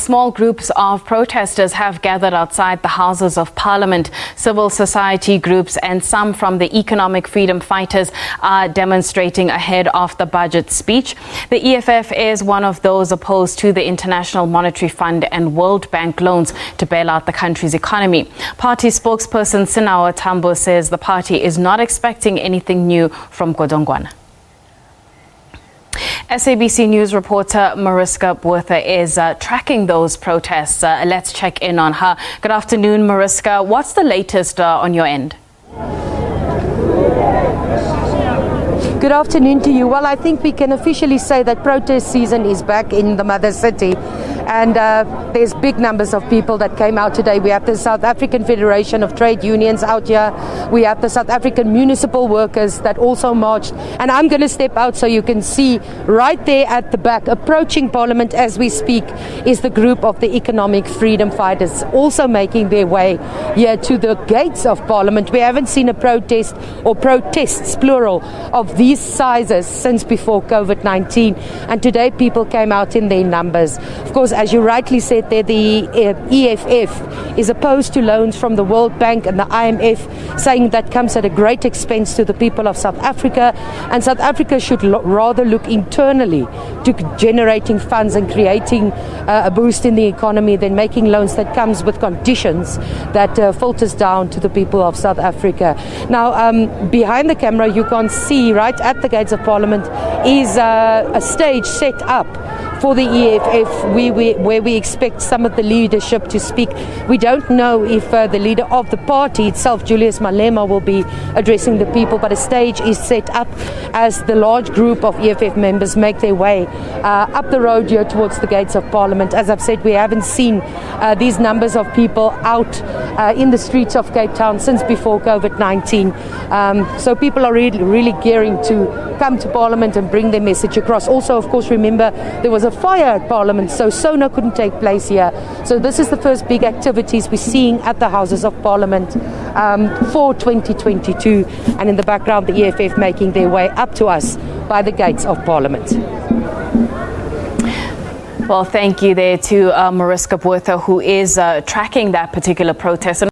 Small groups of protesters have gathered outside the Houses of Parliament. Civil society groups and some from the economic freedom fighters are demonstrating ahead of the budget speech. The EFF is one of those opposed to the International Monetary Fund and World Bank loans to bail out the country's economy. Party spokesperson Sinawa Tambo says the party is not expecting anything new from Godongwana. SABC News reporter Mariska Botha is tracking those protests. Let's check in on her. Good afternoon, Mariska. What's the latest on your end? Good afternoon to you. Well, I think we can officially say that protest season is back in the mother city. And there's big numbers of people that came out today. We have the South African Federation of Trade Unions out here. We have the South African municipal workers that also marched. And I'm going to step out so you can see right there at the back, approaching Parliament as we speak, is the group of the economic freedom fighters also making their way here to the gates of Parliament. We haven't seen a protest or protests, plural, of these sizes since before COVID-19. And today people came out in their numbers. Of course, as you rightly said there, the EFF is opposed to loans from the World Bank and the IMF, saying that comes at a great expense to the people of South Africa, and South Africa should rather look internally to generating funds and creating a boost in the economy than making loans that comes with conditions that filters down to the people of South Africa. Now, behind the camera, you can see right at the gates of Parliament is a stage set up for the EFF, where we expect some of the leadership to speak. We don't know if the leader of the party itself, Julius Malema, will be addressing the people, but a stage is set up as the large group of EFF members make their way up the road here towards the gates of Parliament. As I've said, we haven't seen these numbers of people out in the streets of Cape Town since before COVID-19. So people are really gearing to come to Parliament and bring their message across. Also, of course, remember, there was a fire at Parliament, so Sona couldn't take place here. So this is the first big activities we're seeing at the Houses of Parliament for 2022. And in the background, the EFF making their way up to us by the gates of Parliament. Well, thank you there to Mariska Botha, who is tracking that particular protest.